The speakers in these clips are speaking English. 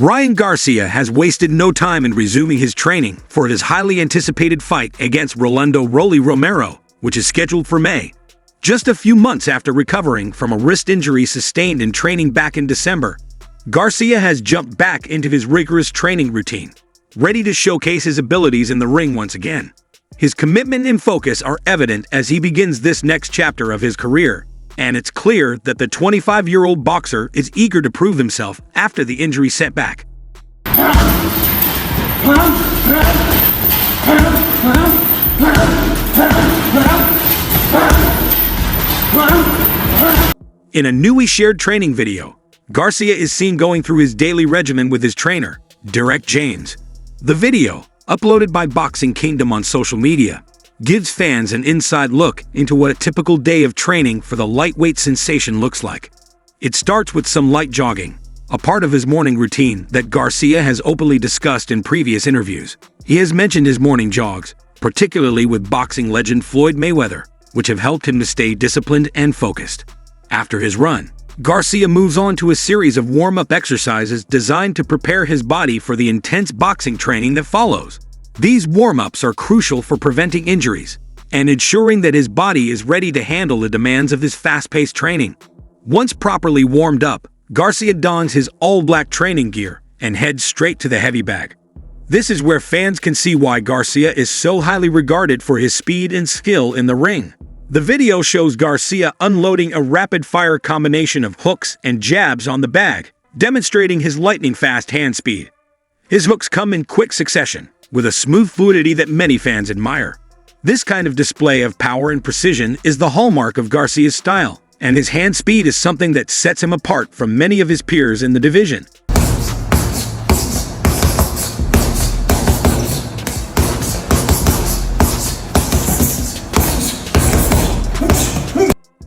Ryan Garcia has wasted no time in resuming his training for his highly anticipated fight against Rolly Romero, which is scheduled for May. Just a few months after recovering from a wrist injury sustained in training back in December, Garcia has jumped back into his rigorous training routine, ready to showcase his abilities in the ring once again. His commitment and focus are evident as he begins this next chapter of his career, and it's clear that the 25-year-old boxer is eager to prove himself after the injury setback. In a newly shared training video, Garcia is seen going through his daily regimen with his trainer, Derek James. The video, uploaded by Boxing Kingdom on social media, gives fans an inside look into what a typical day of training for the lightweight sensation looks like. It starts with some light jogging, a part of his morning routine that Garcia has openly discussed in previous interviews. He has mentioned his morning jogs, particularly with boxing legend Floyd Mayweather, which have helped him to stay disciplined and focused. After his run, Garcia moves on to a series of warm-up exercises designed to prepare his body for the intense boxing training that follows. These warm-ups are crucial for preventing injuries and ensuring that his body is ready to handle the demands of his fast-paced training. Once properly warmed up, Garcia dons his all-black training gear and heads straight to the heavy bag. This is where fans can see why Garcia is so highly regarded for his speed and skill in the ring. The video shows Garcia unloading a rapid-fire combination of hooks and jabs on the bag, demonstrating his lightning-fast hand speed. His hooks come in quick succession, with a smooth fluidity that many fans admire. This kind of display of power and precision is the hallmark of Garcia's style, and his hand speed is something that sets him apart from many of his peers in the division.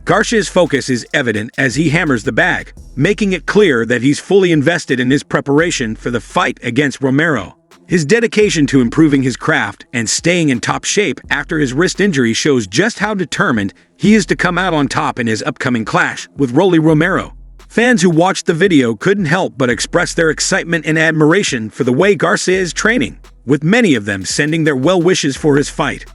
Garcia's focus is evident as he hammers the bag, making it clear that he's fully invested in his preparation for the fight against Romero. His dedication to improving his craft and staying in top shape after his wrist injury shows just how determined he is to come out on top in his upcoming clash with Rolly Romero. Fans who watched the video couldn't help but express their excitement and admiration for the way Garcia is training, with many of them sending their well wishes for his fight.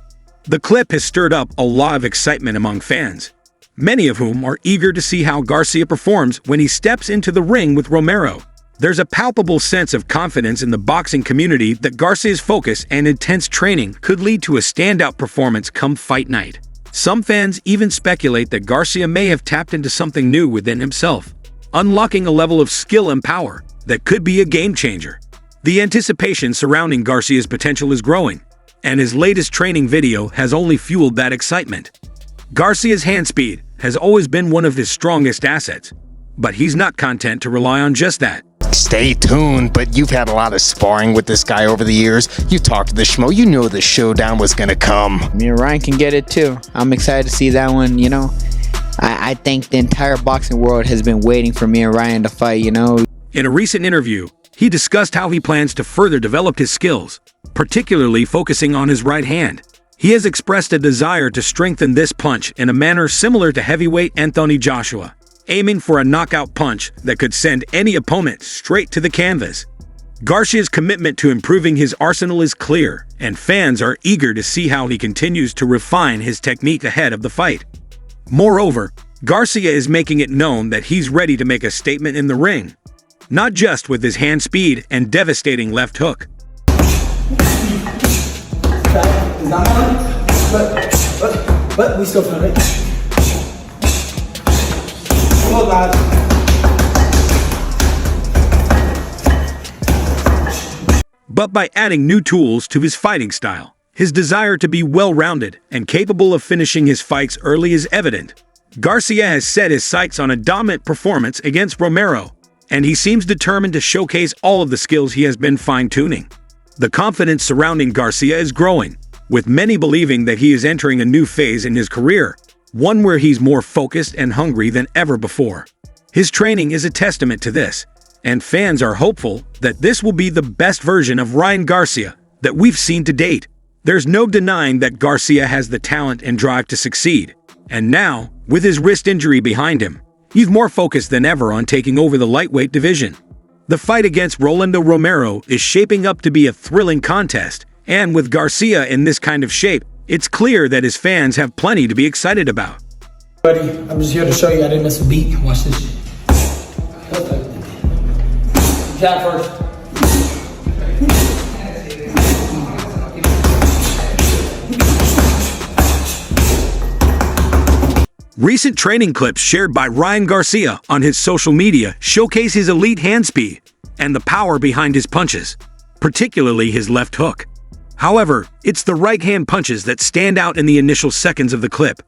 The clip has stirred up a lot of excitement among fans, many of whom are eager to see how Garcia performs when he steps into the ring with Romero. There's a palpable sense of confidence in the boxing community that Garcia's focus and intense training could lead to a standout performance come fight night. Some fans even speculate that Garcia may have tapped into something new within himself, unlocking a level of skill and power that could be a game changer. The anticipation surrounding Garcia's potential is growing, and his latest training video has only fueled that excitement. Garcia's hand speed has always been one of his strongest assets, but he's not content to rely on just that. Stay tuned, but you've had a lot of sparring with this guy over the years. You talked to the schmo, you know the showdown was gonna come. Me and Ryan can get it too. I'm excited to see that one, I think the entire boxing world has been waiting for me and Ryan to fight, In a recent interview, he discussed how he plans to further develop his skills, particularly focusing on his right hand. He has expressed a desire to strengthen this punch in a manner similar to heavyweight Anthony Joshua, aiming for a knockout punch that could send any opponent straight to the canvas. Garcia's commitment to improving his arsenal is clear, and fans are eager to see how he continues to refine his technique ahead of the fight. Moreover, Garcia is making it known that he's ready to make a statement in the ring, not just with his hand speed and devastating left hook. But we still feel it. But by adding new tools to his fighting style, his desire to be well-rounded and capable of finishing his fights early is evident. Garcia has set his sights on a dominant performance against Romero, and he seems determined to showcase all of the skills he has been fine-tuning. The confidence surrounding Garcia is growing, with many believing that he is entering a new phase in his career, one where he's more focused and hungry than ever before. His training is a testament to this, and fans are hopeful that this will be the best version of Ryan Garcia that we've seen to date. There's no denying that Garcia has the talent and drive to succeed, and now, with his wrist injury behind him, he's more focused than ever on taking over the lightweight division. The fight against Rolly Romero is shaping up to be a thrilling contest, and with Garcia in this kind of shape, it's clear that his fans have plenty to be excited about. Buddy, I'm just here to show you I didn't miss a beat. Watch this shit. Jab first. Recent training clips shared by Ryan Garcia on his social media showcase his elite hand speed and the power behind his punches, particularly his left hook. However, it's the right hand punches that stand out in the initial seconds of the clip.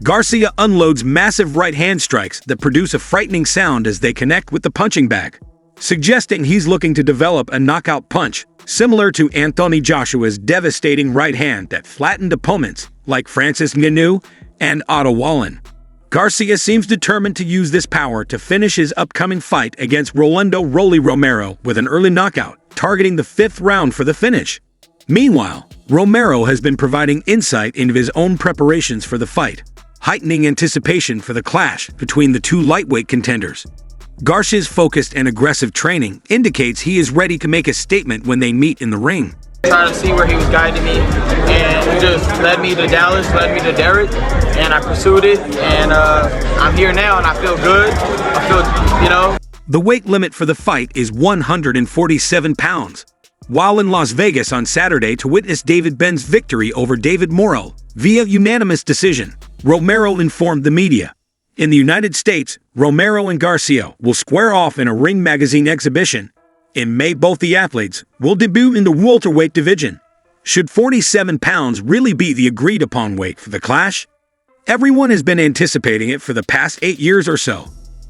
Garcia unloads massive right hand strikes that produce a frightening sound as they connect with the punching bag, suggesting he's looking to develop a knockout punch, similar to Anthony Joshua's devastating right hand that flattened opponents like Francis Ngannou and Otto Wallin. Garcia seems determined to use this power to finish his upcoming fight against Rolly Romero with an early knockout, targeting the 5th round for the finish. Meanwhile, Romero has been providing insight into his own preparations for the fight, heightening anticipation for the clash between the two lightweight contenders. Garcia's focused and aggressive training indicates he is ready to make a statement when they meet in the ring. Trying to see where he was guiding me, and he just led me to Dallas, led me to Derek, and I pursued it, and I'm here now, and I feel good. I feel. The weight limit for the fight is 147 pounds. While in Las Vegas on Saturday to witness David Benn's victory over David Morrell via unanimous decision, Romero informed the media. In the United States, Romero and Garcia will square off in a Ring Magazine exhibition. In May, both the athletes will debut in the welterweight division. Should 47 pounds really be the agreed-upon weight for the clash? Everyone has been anticipating it for the past 8 years or so.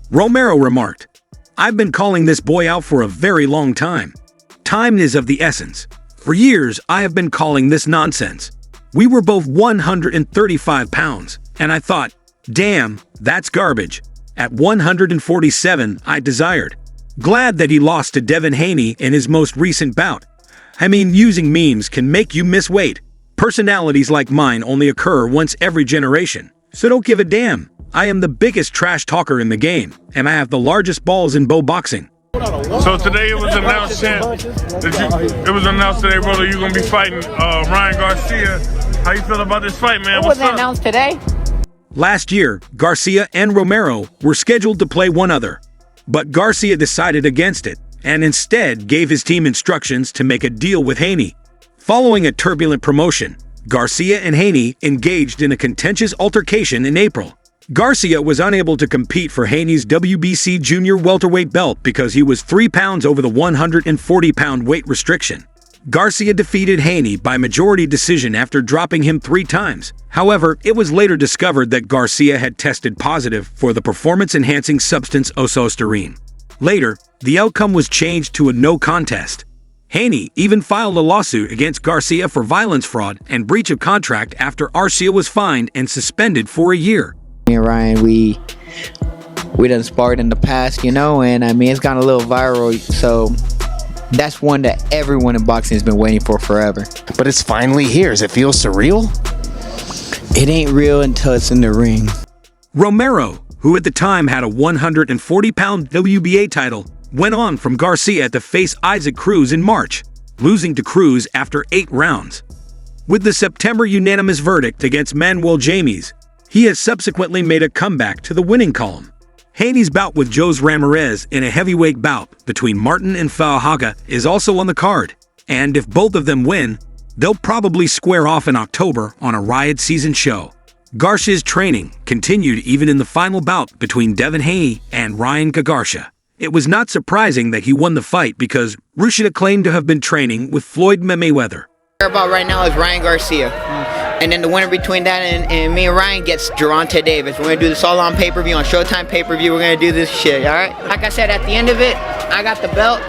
Romero remarked, "I've been calling this boy out for a very long time. Time is of the essence. For years, I have been calling this nonsense. We were both 135 pounds, and I thought, damn, that's garbage. At 147, I desired. Glad that he lost to Devin Haney in his most recent bout. I mean, using memes can make you miss weight. Personalities like mine only occur once every generation, so don't give a damn. I am the biggest trash talker in the game, and I have the largest balls in boxing." So today it was announced today, brother, you're gonna be fighting Ryan Garcia. How you feel about this fight, man? Was it announced today? Last year, Garcia and Romero were scheduled to play one other, but Garcia decided against it and instead gave his team instructions to make a deal with Haney. Following a turbulent promotion, Garcia and Haney engaged in a contentious altercation in April. Garcia was unable to compete for Haney's WBC junior welterweight belt because he was 3 pounds over the 140-pound weight restriction. Garcia defeated Haney by majority decision after dropping him 3 times. However, it was later discovered that Garcia had tested positive for the performance-enhancing substance ososterine. Later, the outcome was changed to a no contest. Haney even filed a lawsuit against Garcia for violence fraud and breach of contract after Garcia was fined and suspended for a year. Me and Ryan, we done sparred in the past, and I mean, it's gone a little viral, so that's one that everyone in boxing has been waiting for forever. But it's finally here. Does it feel surreal? It ain't real until it's in the ring. Romero, who at the time had a 140-pound WBA title, went on from Garcia to face Isaac Cruz in March, losing to Cruz after 8 rounds. With the September unanimous verdict against Manuel James, he has subsequently made a comeback to the winning column. Haney's bout with Jose Ramirez in a heavyweight bout between Martin and Fahaga is also on the card, and if both of them win, they'll probably square off in October on a Riot season show. Garcia's training continued even in the final bout between Devin Haney and Ryan Garcia. It was not surprising that he won the fight because Garcia claimed to have been training with Floyd Mayweather. About right now is Ryan Garcia. And then the winner between that and me and Ryan gets Gervonta Davis. We're going to do this all on pay-per-view, on Showtime pay-per-view. We're going to do this shit, all right? Like I said, at the end of it, I got the belt.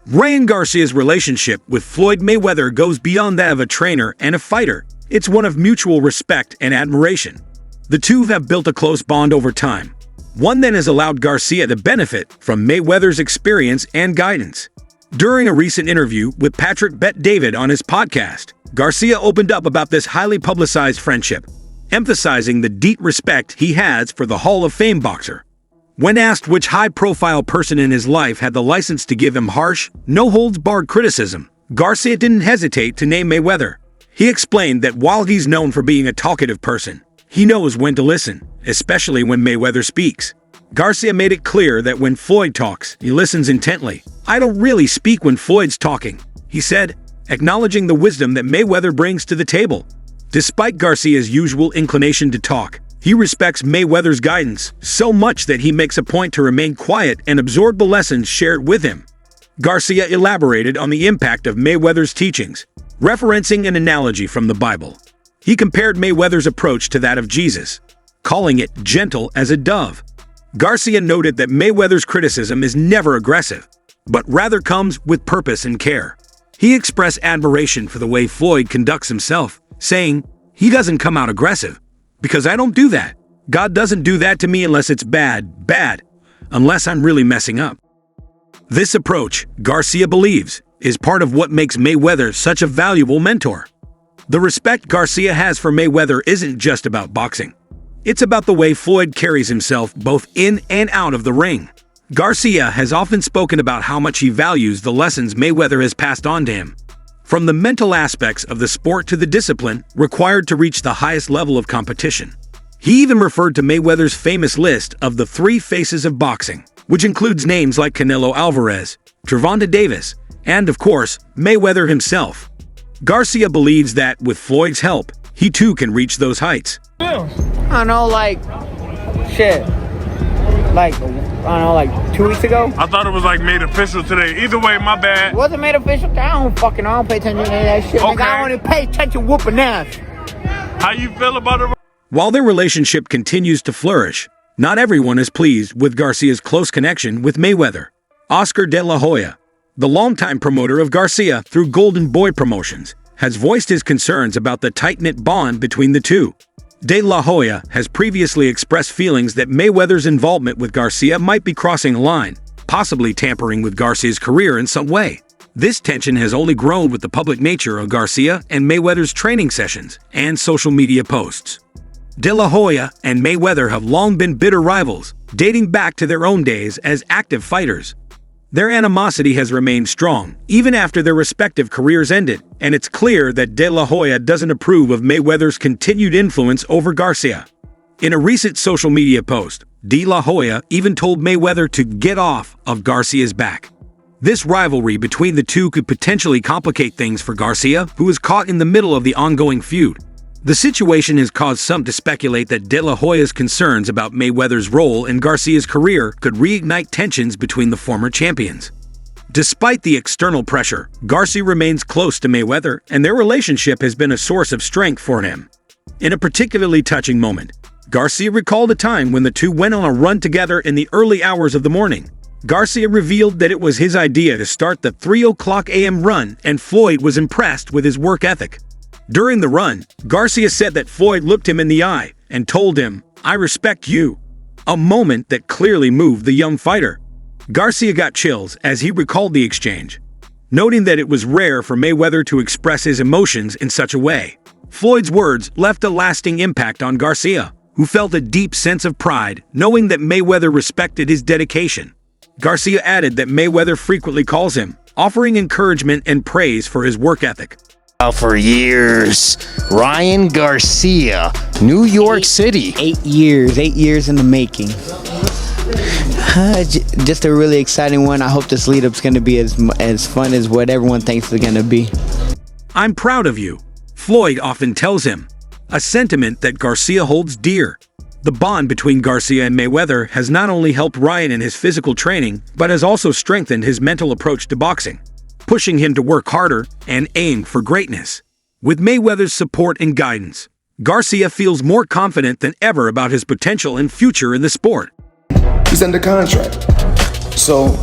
Ryan Garcia's relationship with Floyd Mayweather goes beyond that of a trainer and a fighter. It's one of mutual respect and admiration. The two have built a close bond over time, one that has allowed Garcia to benefit from Mayweather's experience and guidance. During a recent interview with Patrick Bet David on his podcast, Garcia opened up about this highly publicized friendship, emphasizing the deep respect he has for the Hall of Fame boxer. When asked which high-profile person in his life had the license to give him harsh, no-holds-barred criticism, Garcia didn't hesitate to name Mayweather. He explained that while he's known for being a talkative person, he knows when to listen, especially when Mayweather speaks. Garcia made it clear that when Floyd talks, he listens intently. "I don't really speak when Floyd's talking," he said, acknowledging the wisdom that Mayweather brings to the table. Despite Garcia's usual inclination to talk, he respects Mayweather's guidance so much that he makes a point to remain quiet and absorb the lessons shared with him. Garcia elaborated on the impact of Mayweather's teachings, referencing an analogy from the Bible. He compared Mayweather's approach to that of Jesus, calling it gentle as a dove. Garcia noted that Mayweather's criticism is never aggressive, but rather comes with purpose and care. He expressed admiration for the way Floyd conducts himself, saying, "He doesn't come out aggressive, because I don't do that. God doesn't do that to me unless it's bad, unless I'm really messing up." This approach, Garcia believes, is part of what makes Mayweather such a valuable mentor. The respect Garcia has for Mayweather isn't just about boxing. It's about the way Floyd carries himself both in and out of the ring. Garcia has often spoken about how much he values the lessons Mayweather has passed on to him, from the mental aspects of the sport to the discipline required to reach the highest level of competition. He even referred to Mayweather's famous list of the 3 faces of boxing, which includes names like Canelo Alvarez, Gervonta Davis, and, of course, Mayweather himself. Garcia believes that, with Floyd's help, he too can reach those heights. I don't know, like 2 weeks ago. I thought it was like made official today. Either way, my bad. Wasn't made official. I don't pay attention to that shit. Okay. I only pay attention whooping ass. How you feel about it? While their relationship continues to flourish, not everyone is pleased with Garcia's close connection with Mayweather. Oscar De La Hoya, the longtime promoter of Garcia through Golden Boy Promotions, has voiced his concerns about the tight-knit bond between the two. De La Hoya has previously expressed feelings that Mayweather's involvement with Garcia might be crossing a line, possibly tampering with Garcia's career in some way. This tension has only grown with the public nature of Garcia and Mayweather's training sessions and social media posts. De La Hoya and Mayweather have long been bitter rivals, dating back to their own days as active fighters. Their animosity has remained strong, even after their respective careers ended, and it's clear that De La Hoya doesn't approve of Mayweather's continued influence over Garcia. In a recent social media post, De La Hoya even told Mayweather to get off of Garcia's back. This rivalry between the two could potentially complicate things for Garcia, who is caught in the middle of the ongoing feud. The situation has caused some to speculate that De La Hoya's concerns about Mayweather's role in Garcia's career could reignite tensions between the former champions. Despite the external pressure, Garcia remains close to Mayweather, and their relationship has been a source of strength for him. In a particularly touching moment, Garcia recalled a time when the two went on a run together in the early hours of the morning. Garcia revealed that it was his idea to start the 3:00 a.m. run, and Floyd was impressed with his work ethic. During the run, Garcia said that Floyd looked him in the eye and told him, "I respect you," a moment that clearly moved the young fighter. Garcia got chills as he recalled the exchange, noting that it was rare for Mayweather to express his emotions in such a way. Floyd's words left a lasting impact on Garcia, who felt a deep sense of pride knowing that Mayweather respected his dedication. Garcia added that Mayweather frequently calls him, offering encouragement and praise for his work ethic. For years, Ryan Garcia, New York City. 8 years in the making. Just a really exciting one. I hope this lead-up's going to be as fun as what everyone thinks it's going to be. "I'm proud of you," Floyd often tells him, a sentiment that Garcia holds dear. The bond between Garcia and Mayweather has not only helped Ryan in his physical training, but has also strengthened his mental approach to boxing, pushing him to work harder and aim for greatness. With Mayweather's support and guidance, Garcia feels more confident than ever about his potential and future in the sport. He's under contract. So,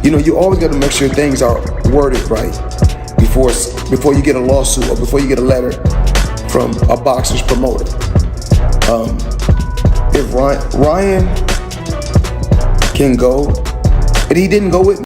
you always got to make sure things are worded right before you get a lawsuit or before you get a letter from a boxer's promoter. If Ryan can go, and he didn't go with me.